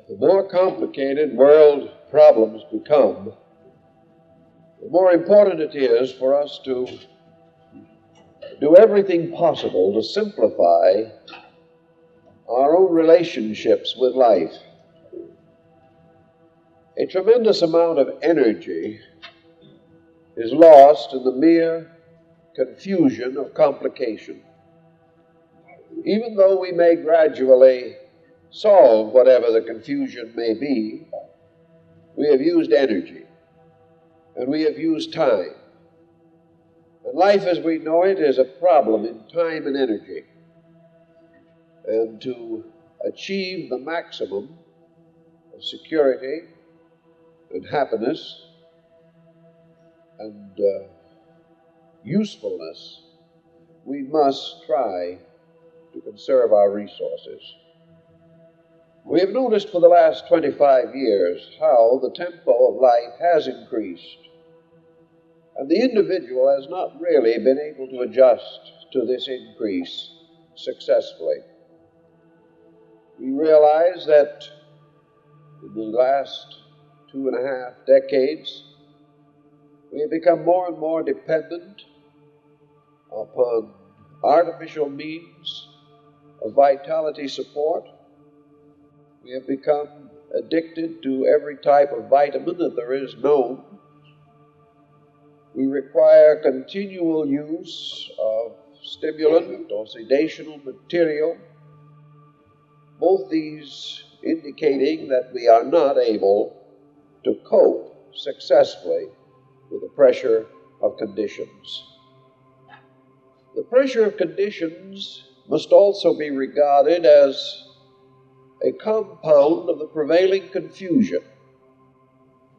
The more complicated world problems become, the more important it is for us to do everything possible to simplify our own relationships with life. A tremendous amount of energy is lost in the mere confusion of complication. Even though we may gradually solve whatever the confusion may be, we have used energy and we have used time. And life as we know it is a problem in time and energy. And to achieve the maximum of security and happiness and usefulness, we must try to conserve our resources. We have noticed for the last 25 years how the tempo of life has increased, and the individual has not really been able to adjust to this increase successfully. We realize that in the last 2.5 decades, we have become more and more dependent upon artificial means of vitality support. We have become addicted to every type of vitamin that there is known. We require continual use of stimulant or sedational material, both these indicating that we are not able to cope successfully with the pressure of conditions. The pressure of conditions must also be regarded as a compound of the prevailing confusion.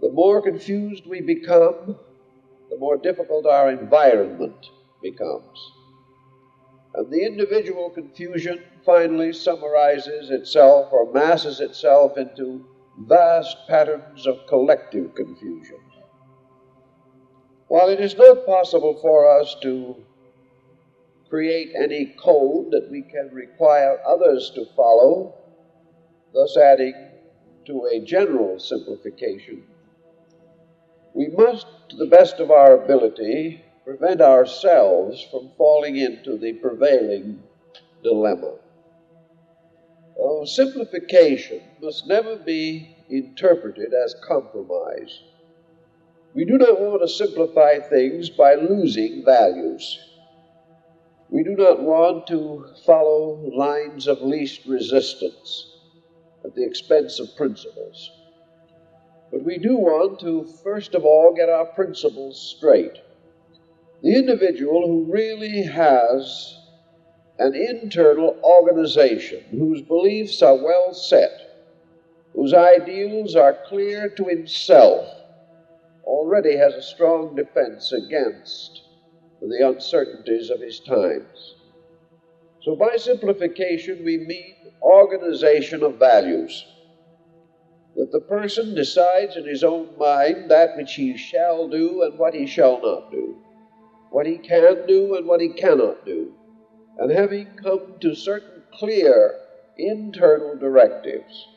The more confused we become, the more difficult our environment becomes. And the individual confusion finally summarizes itself or masses itself into vast patterns of collective confusion. While it is not possible for us to create any code that we can require others to follow, thus adding to a general simplification, we must, to the best of our ability, prevent ourselves from falling into the prevailing dilemma. Simplification must never be interpreted as compromise. We do not want to simplify things by losing values. We do not want to follow lines of least resistance at the expense of principles. But we do want to, first of all, get our principles straight. The individual who really has an internal organization, whose beliefs are well set, whose ideals are clear to himself, already has a strong defense against the uncertainties of his times. So by simplification, we mean organization of values, that the person decides in his own mind that which he shall do and what he shall not do, what he can do and what he cannot do. And having come to certain clear internal directives,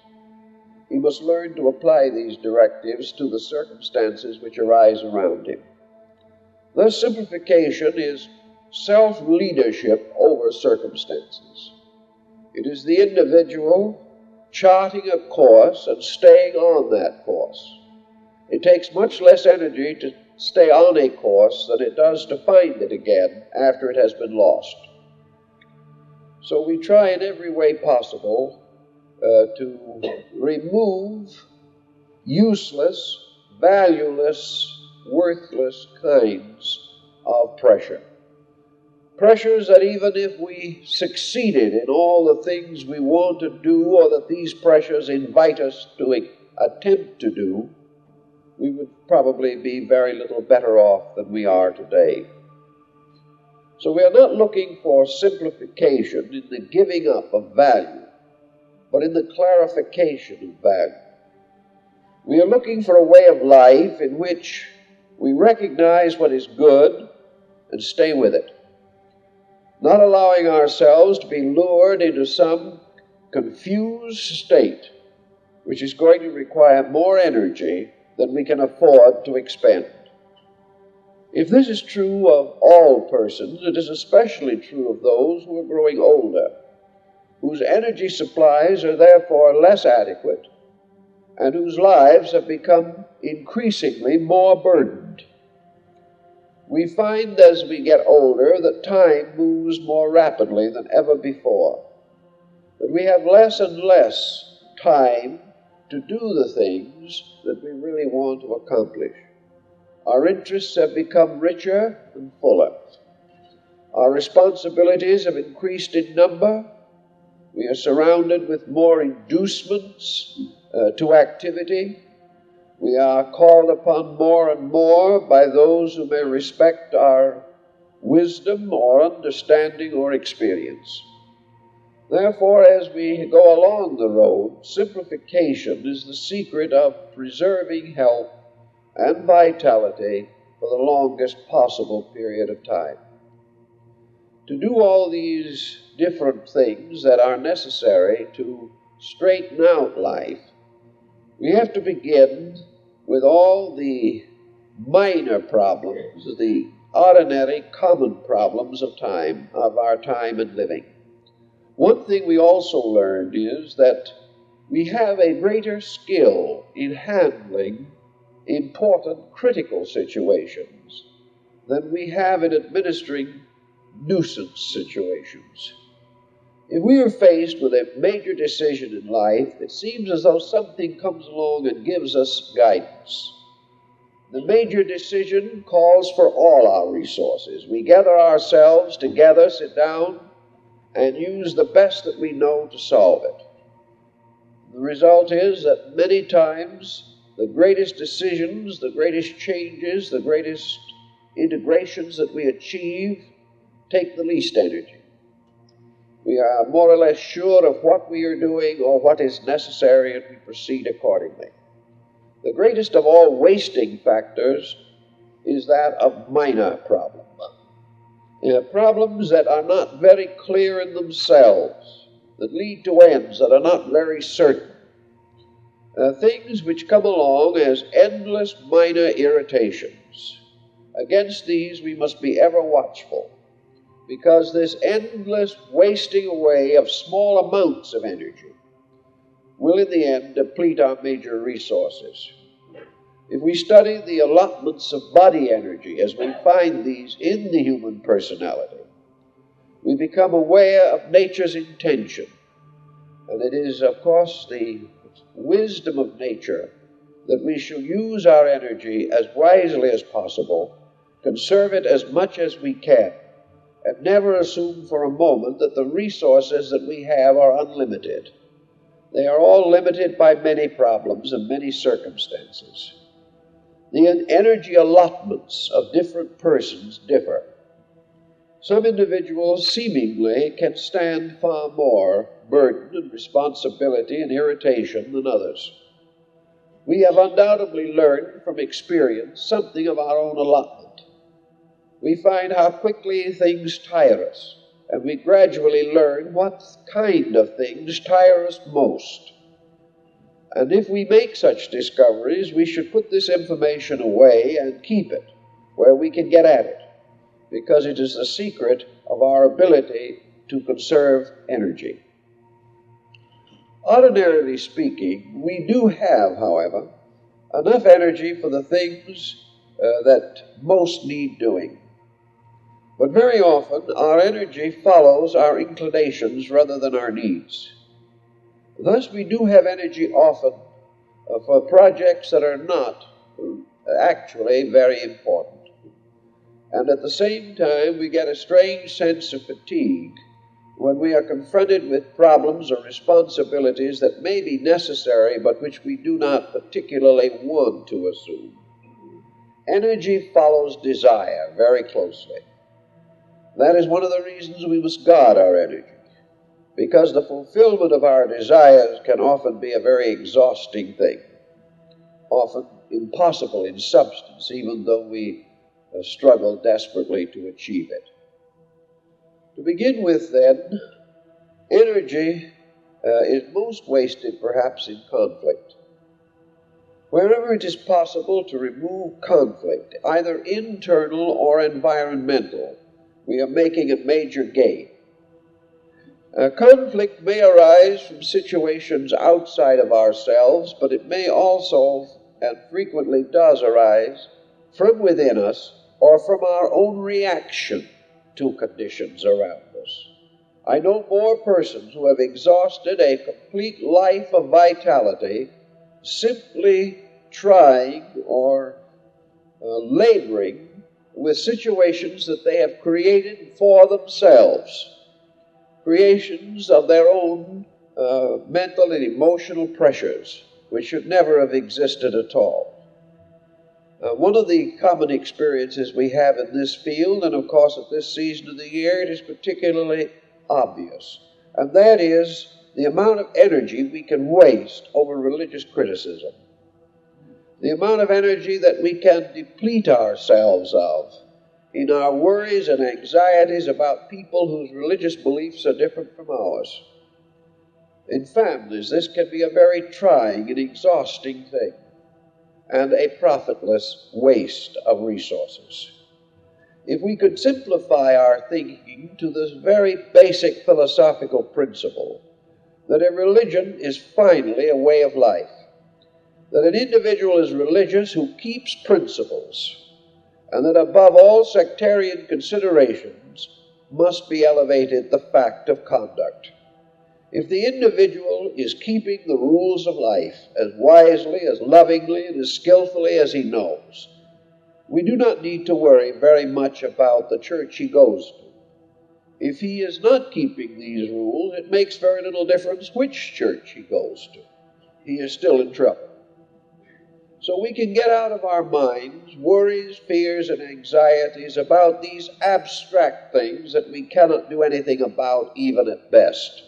he must learn to apply these directives to the circumstances which arise around him. Thus, simplification is self-leadership over circumstances. It is the individual charting a course and staying on that course. It takes much less energy to stay on a course than it does to find it again after it has been lost. So we try in every way possible to remove useless, valueless, worthless kinds of pressure. Pressures that even if we succeeded in all the things we want to do, or that these pressures invite us to attempt to do, we would probably be very little better off than we are today. So we are not looking for simplification in the giving up of value, but in the clarification of value. We are looking for a way of life in which we recognize what is good and stay with it, not allowing ourselves to be lured into some confused state which is going to require more energy than we can afford to expend. If this is true of all persons, it is especially true of those who are growing older, whose energy supplies are therefore less adequate, and whose lives have become increasingly more burdened. We find as we get older that time moves more rapidly than ever before, that we have less and less time to do the things that we really want to accomplish. Our interests have become richer and fuller. Our responsibilities have increased in number. We are surrounded with more inducements to activity. We are called upon more and more by those who may respect our wisdom or understanding or experience. Therefore, as we go along the road, simplification is the secret of preserving health and vitality for the longest possible period of time. To do all these different things that are necessary to straighten out life, we have to begin with all the minor problems, the ordinary common problems of time, of our time and living. One thing we also learned is that we have a greater skill in handling important critical situations than we have in administering nuisance situations. If we are faced with a major decision in life, it seems as though something comes along and gives us guidance. The major decision calls for all our resources. We gather ourselves together, sit down, and use the best that we know to solve it. The result is that many times the greatest decisions, the greatest changes, the greatest integrations that we achieve take the least energy. We are more or less sure of what we are doing or what is necessary, and we proceed accordingly. The greatest of all wasting factors is that of minor problems. Problems that are not very clear in themselves, that lead to ends that are not very certain. Things which come along as endless minor irritations. Against these we must be ever watchful, because this endless wasting away of small amounts of energy will in the end deplete our major resources. If we study the allotments of body energy as we find these in the human personality, we become aware of nature's intention. And it is, of course, the wisdom of nature that we shall use our energy as wisely as possible, conserve it as much as we can, and never assume for a moment that the resources that we have are unlimited. They are all limited by many problems and many circumstances. The energy allotments of different persons differ. Some individuals seemingly can stand far more burden and responsibility and irritation than others. We have undoubtedly learned from experience something of our own allotment. We find how quickly things tire us, and we gradually learn what kind of things tire us most. And if we make such discoveries, we should put this information away and keep it where we can get at it, because it is the secret of our ability to conserve energy. Ordinarily speaking, we do have, however, enough energy for the things that most need doing. But very often, our energy follows our inclinations rather than our needs. Thus, we do have energy often for projects that are not actually very important. And at the same time, we get a strange sense of fatigue when we are confronted with problems or responsibilities that may be necessary, but which we do not particularly want to assume. Energy follows desire very closely. That is one of the reasons we must guard our energy, because the fulfillment of our desires can often be a very exhausting thing, often impossible in substance, even though we struggle desperately to achieve it. To begin with, then, energy is most wasted perhaps in conflict. Wherever it is possible to remove conflict, either internal or environmental, we are making a major gain. Conflict may arise from situations outside of ourselves, but it may also, and frequently does arise, from within us or from our own reaction to conditions around us. I know more persons who have exhausted a complete life of vitality simply trying or laboring with situations that they have created for themselves, creations of their own mental and emotional pressures, which should never have existed at all. One of the common experiences we have in this field, and of course at this season of the year, it is particularly obvious, and that is the amount of energy we can waste over religious criticism, the amount of energy that we can deplete ourselves of in our worries and anxieties about people whose religious beliefs are different from ours. In families, this can be a very trying and exhausting thing, and a profitless waste of resources. If we could simplify our thinking to this very basic philosophical principle, that a religion is finally a way of life, that an individual is religious who keeps principles, and that above all sectarian considerations must be elevated the fact of conduct. If the individual is keeping the rules of life as wisely, as lovingly, and as skillfully as he knows, we do not need to worry very much about the church he goes to. If he is not keeping these rules, it makes very little difference which church he goes to. He is still in trouble. So we can get out of our minds worries, fears, and anxieties about these abstract things that we cannot do anything about even at best.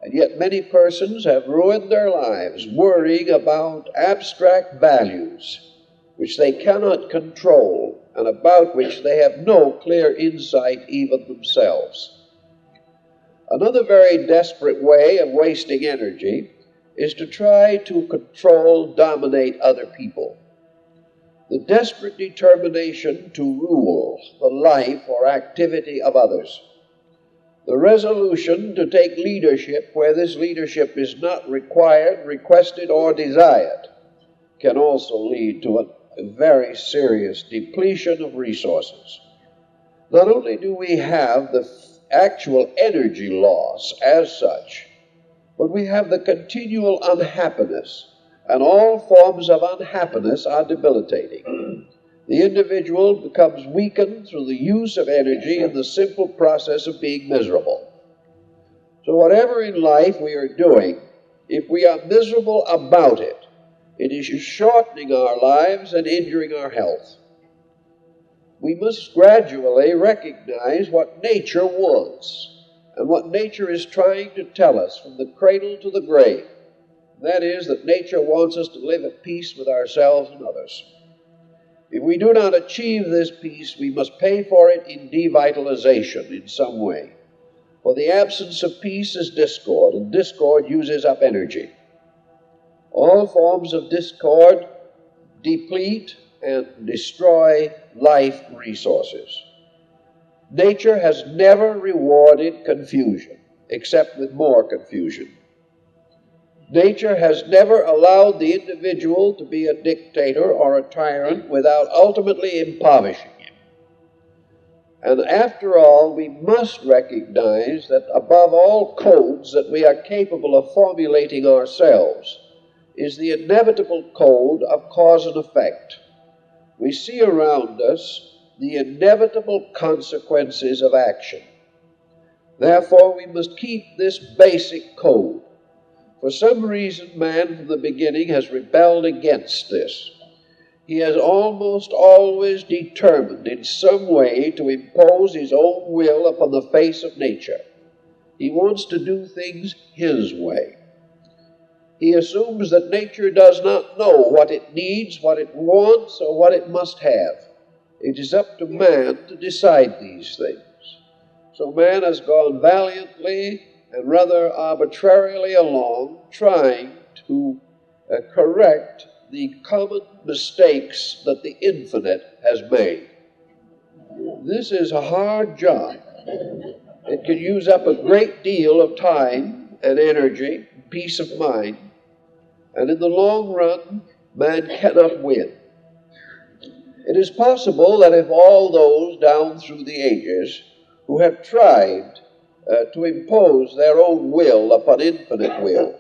And yet many persons have ruined their lives worrying about abstract values which they cannot control and about which they have no clear insight even themselves. Another very desperate way of wasting energy is to try to control, dominate other people. The desperate determination to rule the life or activity of others. The resolution to take leadership where this leadership is not required, requested, or desired can also lead to a very serious depletion of resources. Not only do we have the actual energy loss as such, but we have the continual unhappiness, and all forms of unhappiness are debilitating. The individual becomes weakened through the use of energy in the simple process of being miserable. So whatever in life we are doing, if we are miserable about it, it is shortening our lives and injuring our health. We must gradually recognize what nature wants and what nature is trying to tell us from the cradle to the grave. That is, that nature wants us to live at peace with ourselves and others. If we do not achieve this peace, we must pay for it in devitalization in some way. For the absence of peace is discord, and discord uses up energy. All forms of discord deplete and destroy life resources. Nature has never rewarded confusion, except with more confusion. Nature has never allowed the individual to be a dictator or a tyrant without ultimately impoverishing him. And after all, we must recognize that above all codes that we are capable of formulating ourselves is the inevitable code of cause and effect. We see around us the inevitable consequences of action. Therefore, we must keep this basic code. For some reason, man from the beginning has rebelled against this. He has almost always determined in some way to impose his own will upon the face of nature. He wants to do things his way. He assumes that nature does not know what it needs, what it wants, or what it must have. It is up to man to decide these things. So man has gone valiantly and rather arbitrarily along, trying to correct the common mistakes that the infinite has made. This is a hard job. It can use up a great deal of time and energy, peace of mind, and in the long run, man cannot win. It is possible that if all those down through the ages who have tried to impose their own will upon infinite will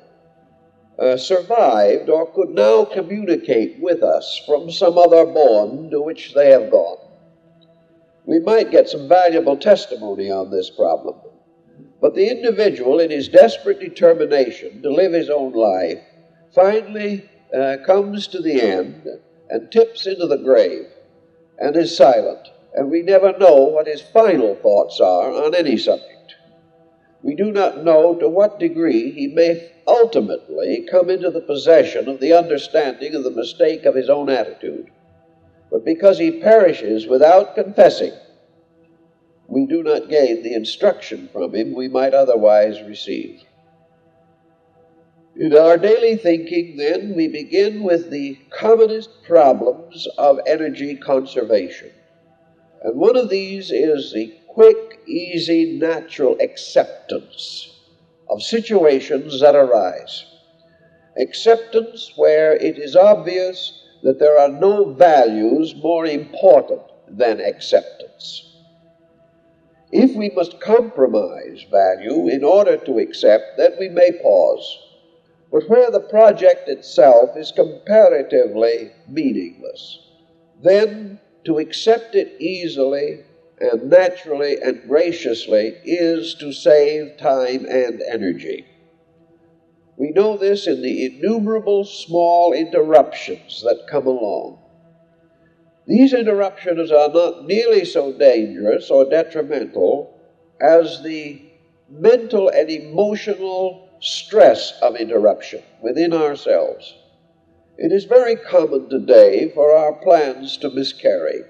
survived or could now communicate with us from some other bond to which they have gone, we might get some valuable testimony on this problem. But the individual, in his desperate determination to live his own life, finally comes to the end and tips into the grave and is silent, and we never know what his final thoughts are on any subject. We do not know to what degree he may ultimately come into the possession of the understanding of the mistake of his own attitude. But because he perishes without confessing, we do not gain the instruction from him we might otherwise receive. In our daily thinking, then, we begin with the commonest problems of energy conservation. And one of these is the quick, easy, natural acceptance of situations that arise. Acceptance where it is obvious that there are no values more important than acceptance. If we must compromise value in order to accept, then we may pause. But where the project itself is comparatively meaningless, then to accept it easily and naturally and graciously is to save time and energy. We know this in the innumerable small interruptions that come along. These interruptions are not nearly so dangerous or detrimental as the mental and emotional stress of interruption within ourselves. It is very common today for our plans to miscarry.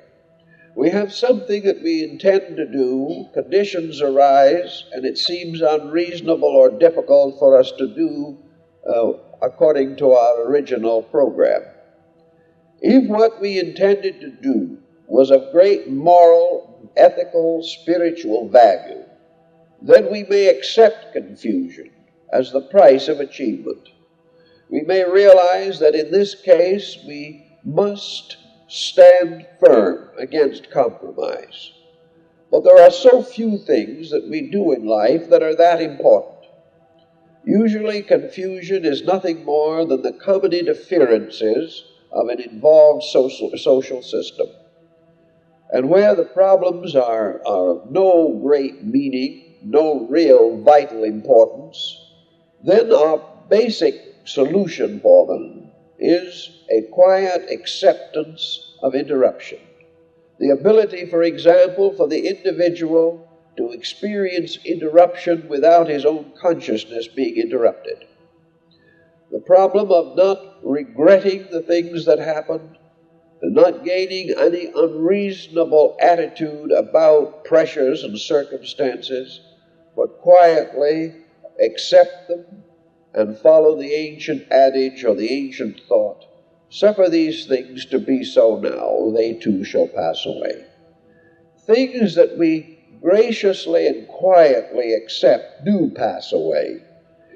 We have something that we intend to do, conditions arise, and it seems unreasonable or difficult for us to do according to our original program. If what we intended to do was of great moral, ethical, spiritual value, then we may accept confusion as the price of achievement. We may realize that in this case we must stand firm against compromise. But there are so few things that we do in life that are that important. Usually confusion is nothing more than the common interferences of an involved social system. And where the problems are of no great meaning, no real vital importance, then our basic solution for them is a quiet acceptance of interruption. The ability, for example, for the individual to experience interruption without his own consciousness being interrupted. The problem of not regretting the things that happened, and not gaining any unreasonable attitude about pressures and circumstances, but quietly accept them and follow the ancient adage or the ancient thought, suffer these things to be so now, they too shall pass away. Things that we graciously and quietly accept do pass away.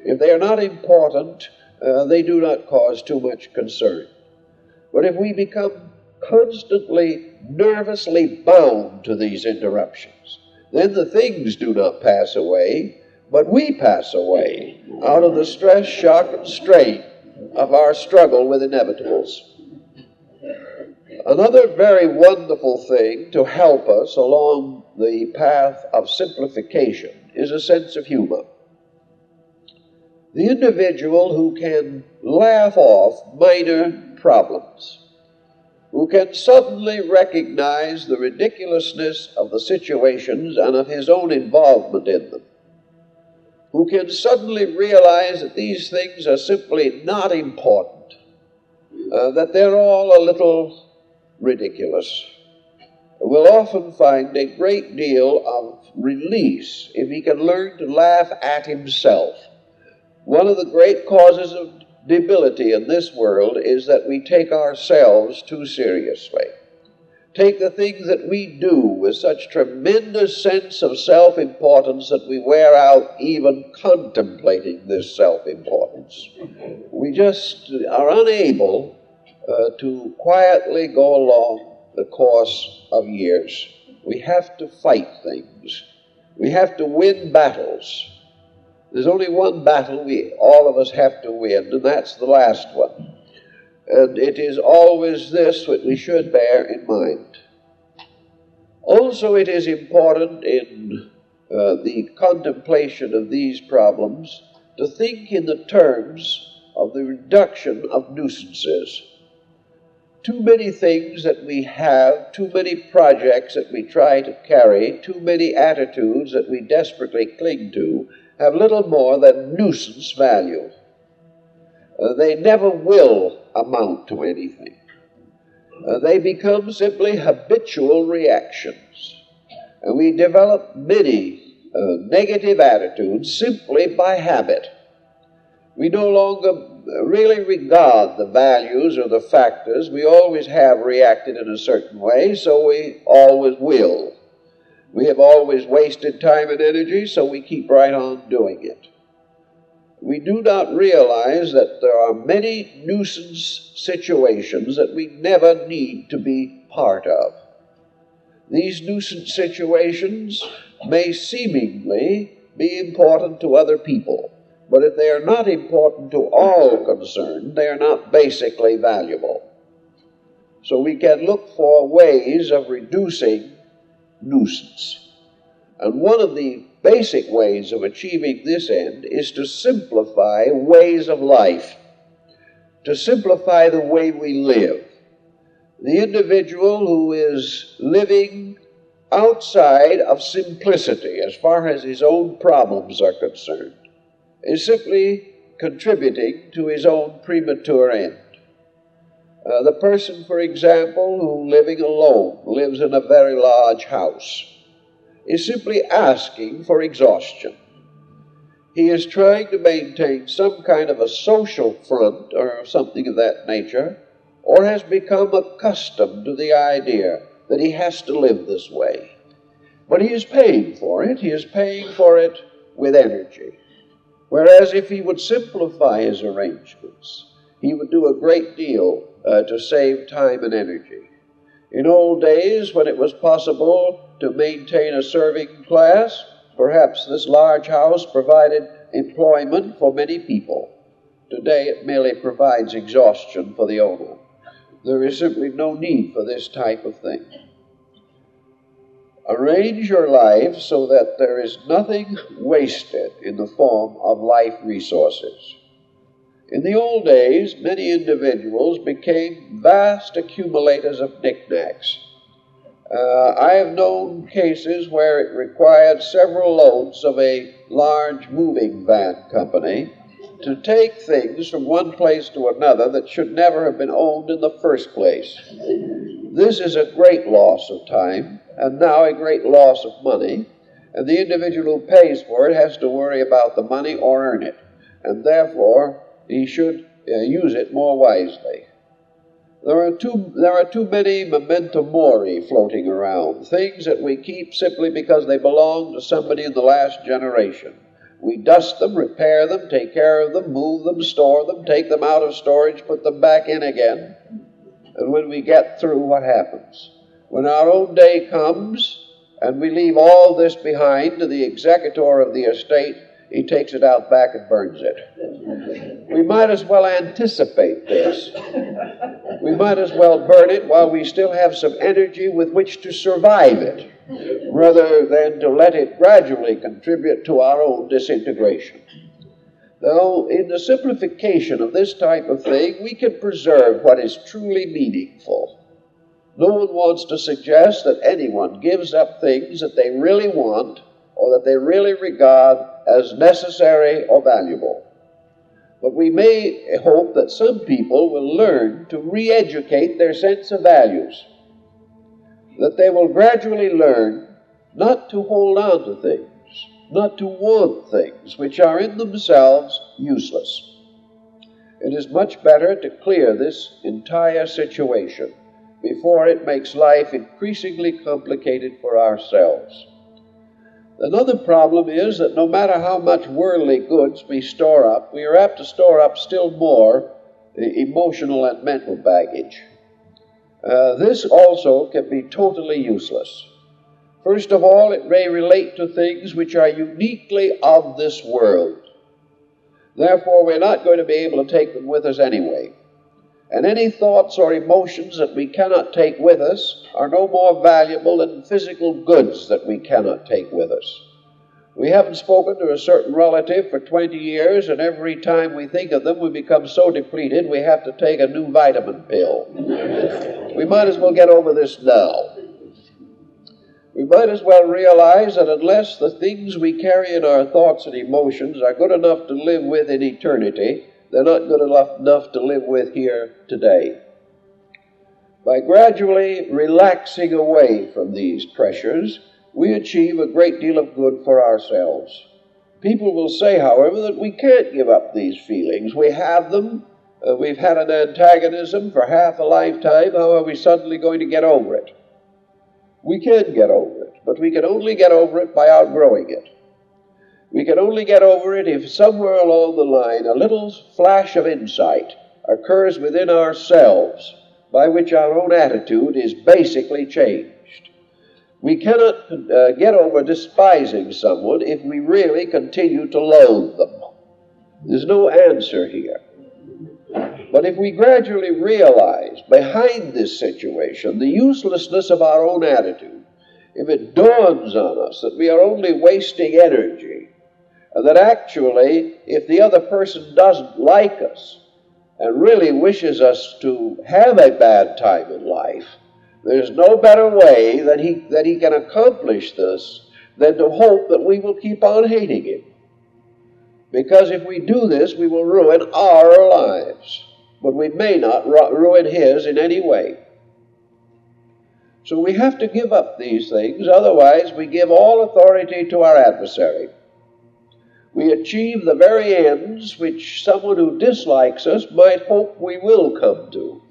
If they are not important, they do not cause too much concern. But if we become constantly, nervously bound to these interruptions, then the things do not pass away, but we pass away out of the stress, shock, and strain of our struggle with inevitables. Another very wonderful thing to help us along the path of simplification is a sense of humor. The individual who can laugh off minor problems, who can suddenly recognize the ridiculousness of the situations and of his own involvement in them, who can suddenly realize that these things are simply not important, that they're all a little ridiculous. will often find a great deal of release if he can learn to laugh at himself. One of the great causes of debility in this world is that we take ourselves too seriously. Take the things that we do with such tremendous sense of self-importance that we wear out even contemplating this self-importance. We just are unable to quietly go along the course of years. We have to fight things. We have to win battles. There's only one battle all of us have to win, and that's the last one. And it is always this that we should bear in mind. Also, it is important in the contemplation of these problems to think in the terms of the reduction of nuisances. Too many things that we have, too many projects that we try to carry, too many attitudes that we desperately cling to have little more than nuisance value. They never will amount to anything. They become simply habitual reactions. And we develop many negative attitudes simply by habit. We no longer really regard the values or the factors. We always have reacted in a certain way, so we always will. We have always wasted time and energy, so we keep right on doing it. We do not realize that there are many nuisance situations that we never need to be part of. These nuisance situations may seemingly be important to other people, but if they are not important to all concerned, they are not basically valuable. So we can look for ways of reducing nuisance. And one of the basic ways of achieving this end is to simplify ways of life, to simplify the way we live. The individual who is living outside of simplicity as far as his own problems are concerned is simply contributing to his own premature end. The person, for example, who living alone lives in a very large house is simply asking for exhaustion. He is trying to maintain some kind of a social front or something of that nature, or has become accustomed to the idea that he has to live this way. But he is paying for it. He is paying for it with energy. Whereas if he would simplify his arrangements, he would do a great deal to save time and energy. In old days, when it was possible to maintain a serving class, perhaps this large house provided employment for many people. Today, it merely provides exhaustion for the owner. There is simply no need for this type of thing. Arrange your life so that there is nothing wasted in the form of life resources. In the old days, many individuals became vast accumulators of knickknacks. I have known cases where it required several loads of a large moving van company to take things from one place to another that should never have been owned in the first place. This is a great loss of time, and now a great loss of money, and the individual who pays for it has to worry about the money or earn it, and therefore he should use it more wisely. There are too many memento mori floating around, things that we keep simply because they belong to somebody in the last generation. We dust them, repair them, take care of them, move them, store them, take them out of storage, put them back in again. And when we get through, what happens? When our own day comes and we leave all this behind to the executor of the estate, he takes it out back and burns it. We might as well anticipate this. We might as well burn it while we still have some energy with which to survive it, rather than to let it gradually contribute to our own disintegration. Now, in the simplification of this type of thing, we can preserve what is truly meaningful. No one wants to suggest that anyone gives up things that they really want or that they really regard as necessary or valuable. But we may hope that some people will learn to re-educate their sense of values. that they will gradually learn not to hold on to things, not to want things which are in themselves useless. It is much better to clear this entire situation before it makes life increasingly complicated for ourselves. Another problem is that no matter how much worldly goods we store up, we are apt to store up still more emotional and mental baggage. This also can be totally useless. First of all, it may relate to things which are uniquely of this world. Therefore, we're not going to be able to take them with us anyway. And any thoughts or emotions that we cannot take with us are no more valuable than physical goods that we cannot take with us. We haven't spoken to a certain relative for 20 years, and every time we think of them, we become so depleted we have to take a new vitamin pill. We might as well get over this now. We might as well realize that unless the things we carry in our thoughts and emotions are good enough to live with in eternity, they're not good enough to live with here today. By gradually relaxing away from these pressures, we achieve a great deal of good for ourselves. People will say, however, that we can't give up these feelings. We have them. We've had an antagonism for half a lifetime. How are we suddenly going to get over it? We can get over it, but we can only get over it by outgrowing it. We can only get over it if somewhere along the line a little flash of insight occurs within ourselves by which our own attitude is basically changed. We cannot get over despising someone if we really continue to loathe them. There's no answer here. But if we gradually realize behind this situation the uselessness of our own attitude, if it dawns on us that we are only wasting energy, and that actually, if the other person doesn't like us and really wishes us to have a bad time in life, there's no better way that he can accomplish this than to hope that we will keep on hating him. Because if we do this, we will ruin our lives, but we may not ruin his in any way. So we have to give up these things, otherwise we give all authority to our adversary. We achieve the very ends which someone who dislikes us might hope we will come to.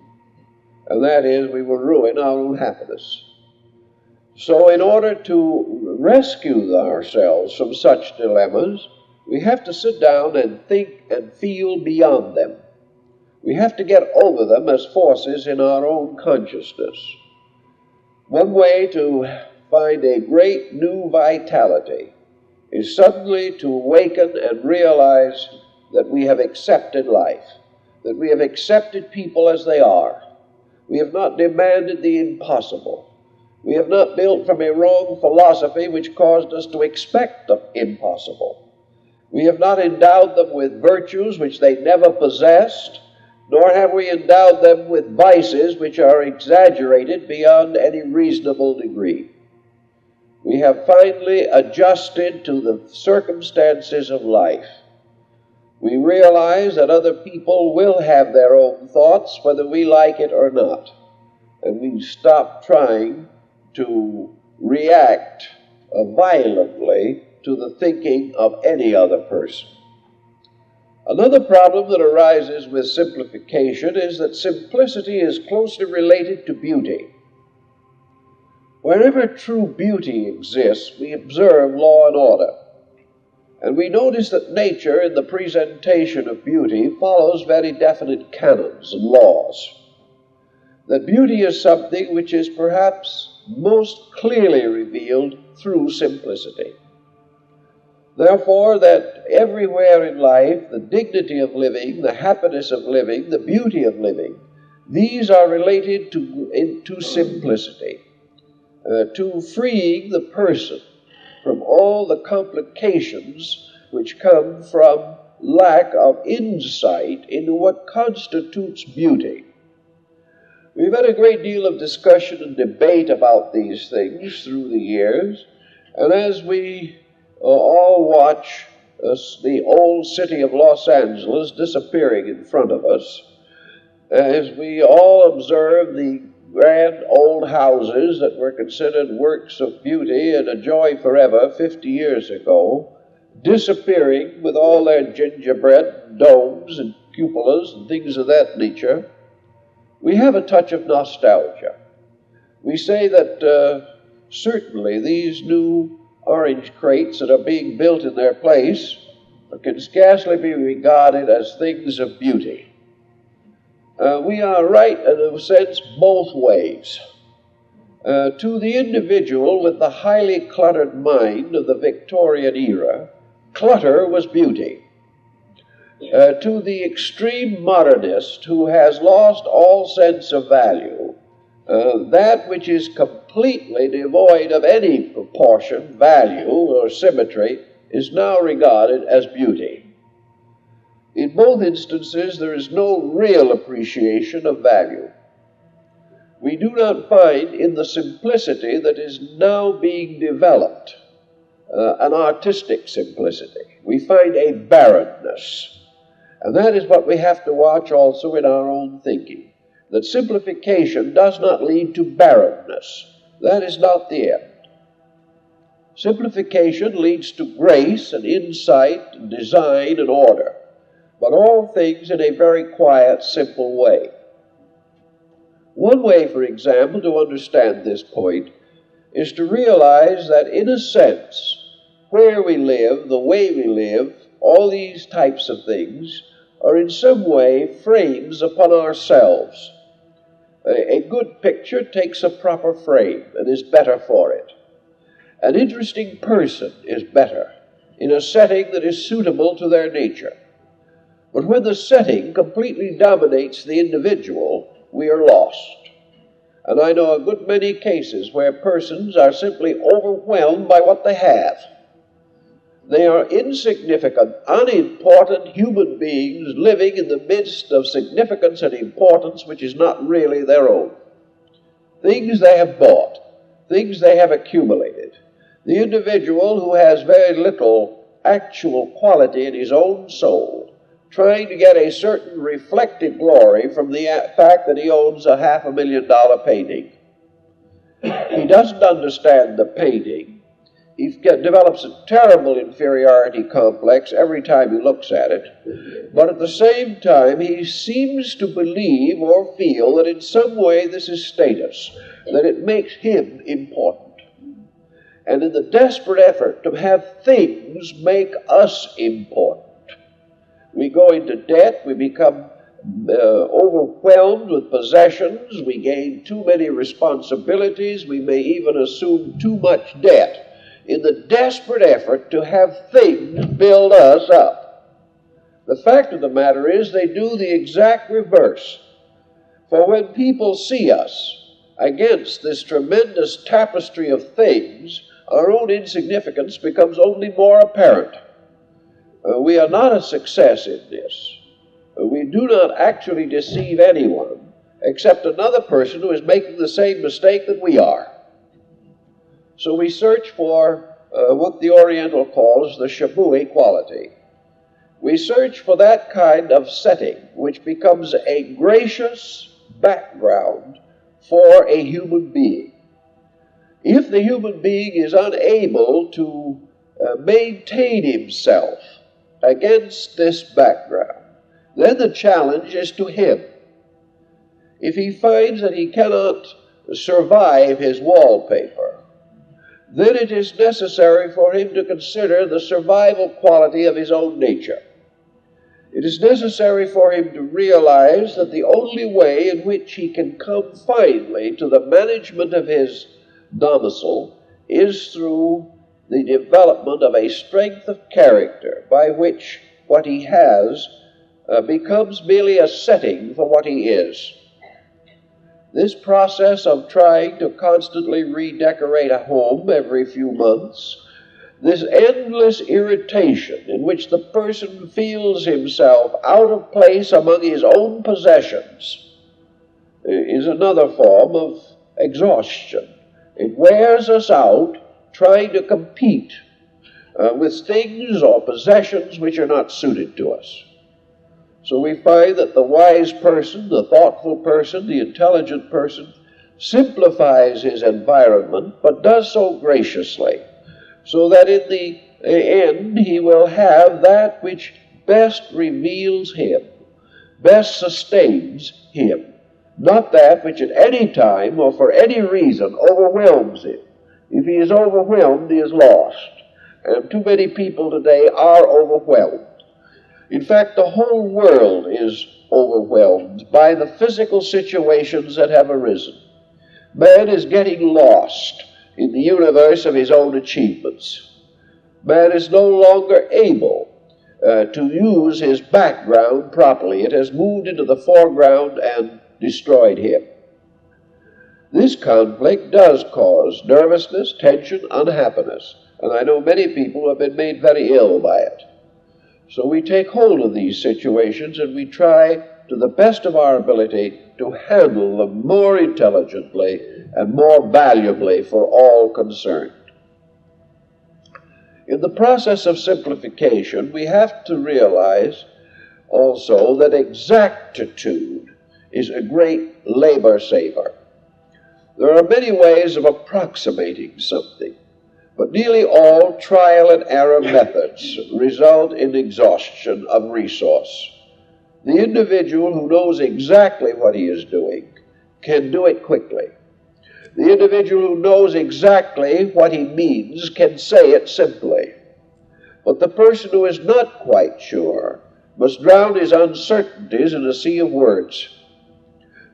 And that is, we will ruin our own happiness. So in order to rescue ourselves from such dilemmas, we have to sit down and think and feel beyond them. We have to get over them as forces in our own consciousness. One way to find a great new vitality is suddenly to awaken and realize that we have accepted life, that we have accepted people as they are. We have not demanded the impossible. We have not built from a wrong philosophy which caused us to expect the impossible. We have not endowed them with virtues which they never possessed, nor have we endowed them with vices which are exaggerated beyond any reasonable degree. We have finally adjusted to the circumstances of life. We realize that other people will have their own thoughts, whether we like it or not. And we stop trying to react violently to the thinking of any other person. Another problem that arises with simplification is that simplicity is closely related to beauty. Wherever true beauty exists, we observe law and order. And we notice that nature, in the presentation of beauty, follows very definite canons and laws. That beauty is something which is perhaps most clearly revealed through simplicity. Therefore, that everywhere in life, the dignity of living, the happiness of living, the beauty of living, these are related to simplicity, to freeing the person from all the complications which come from lack of insight into what constitutes beauty. We've had a great deal of discussion and debate about these things through the years, and as we all watch the old city of Los Angeles disappearing in front of us, as we all observe the grand old houses that were considered works of beauty and a joy forever 50 years ago, disappearing with all their gingerbread domes and cupolas and things of that nature, we have a touch of nostalgia. We say that certainly these new orange crates that are being built in their place can scarcely be regarded as things of beauty. We are right, in a sense, both ways. To the individual with the highly cluttered mind of the Victorian era, clutter was beauty. To the extreme modernist who has lost all sense of value, that which is completely devoid of any proportion, value, or symmetry is now regarded as beauty. In both instances, there is no real appreciation of value. We do not find in the simplicity that is now being developed an artistic simplicity. We find a barrenness. And that is what we have to watch also in our own thinking, that simplification does not lead to barrenness. That is not the end. Simplification leads to grace and insight and design and order, but all things in a very quiet, simple way. One way, for example, to understand this point is to realize that, in a sense, where we live, the way we live, all these types of things are in some way frames upon ourselves. A good picture takes a proper frame and is better for it. An interesting person is better in a setting that is suitable to their nature. But when the setting completely dominates the individual, we are lost. And I know a good many cases where persons are simply overwhelmed by what they have. They are insignificant, unimportant human beings living in the midst of significance and importance which is not really their own. Things they have bought, things they have accumulated. The individual who has very little actual quality in his own soul, trying to get a certain reflected glory from the fact that he owns a $500,000 painting. He doesn't understand the painting. He develops a terrible inferiority complex every time he looks at it. But at the same time, he seems to believe or feel that in some way this is status, that it makes him important. And in the desperate effort to have things make us important, we go into debt, we become overwhelmed with possessions, we gain too many responsibilities, we may even assume too much debt in the desperate effort to have things build us up. The fact of the matter is they do the exact reverse. For when people see us against this tremendous tapestry of things, our own insignificance becomes only more apparent. We are not a success in this. We do not actually deceive anyone except another person who is making the same mistake that we are. So we search for what the Oriental calls the shabui quality. We search for that kind of setting which becomes a gracious background for a human being. If the human being is unable to maintain himself against this background, then the challenge is to him. If he finds that he cannot survive his wallpaper, then it is necessary for him to consider the survival quality of his own nature. It is necessary for him to realize that the only way in which he can come finally to the management of his domicile is through the development of a strength of character by which what he has becomes merely a setting for what he is. This process of trying to constantly redecorate a home every few months, this endless irritation in which the person feels himself out of place among his own possessions, is another form of exhaustion. It wears us out trying to compete with things or possessions which are not suited to us. So we find that the wise person, the thoughtful person, the intelligent person simplifies his environment, but does so graciously, so that in the end he will have that which best reveals him, best sustains him, not that which at any time or for any reason overwhelms him. If he is overwhelmed, he is lost. And too many people today are overwhelmed. In fact, the whole world is overwhelmed by the physical situations that have arisen. Man is getting lost in the universe of his own achievements. Man is no longer able to use his background properly. It has moved into the foreground and destroyed him. This conflict does cause nervousness, tension, unhappiness, and I know many people who have been made very ill by it. So we take hold of these situations and we try to the best of our ability to handle them more intelligently and more valuably for all concerned. In the process of simplification, we have to realize also that exactitude is a great labor saver. There are many ways of approximating something, but nearly all trial and error methods result in exhaustion of resource. The individual who knows exactly what he is doing can do it quickly. The individual who knows exactly what he means can say it simply. But the person who is not quite sure must drown his uncertainties in a sea of words.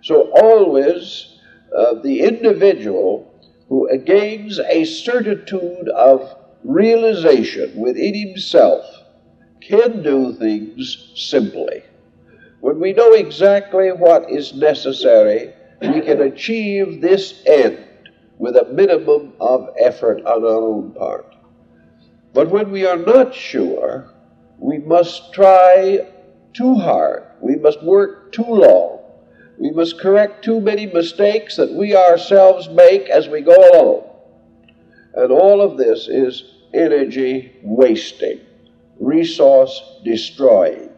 So always the individual who gains a certitude of realization within himself can do things simply. When we know exactly what is necessary, we can achieve this end with a minimum of effort on our own part. But when we are not sure, we must try too hard. We must work too long. We must correct too many mistakes that we ourselves make as we go along. And all of this is energy wasting, resource destroying.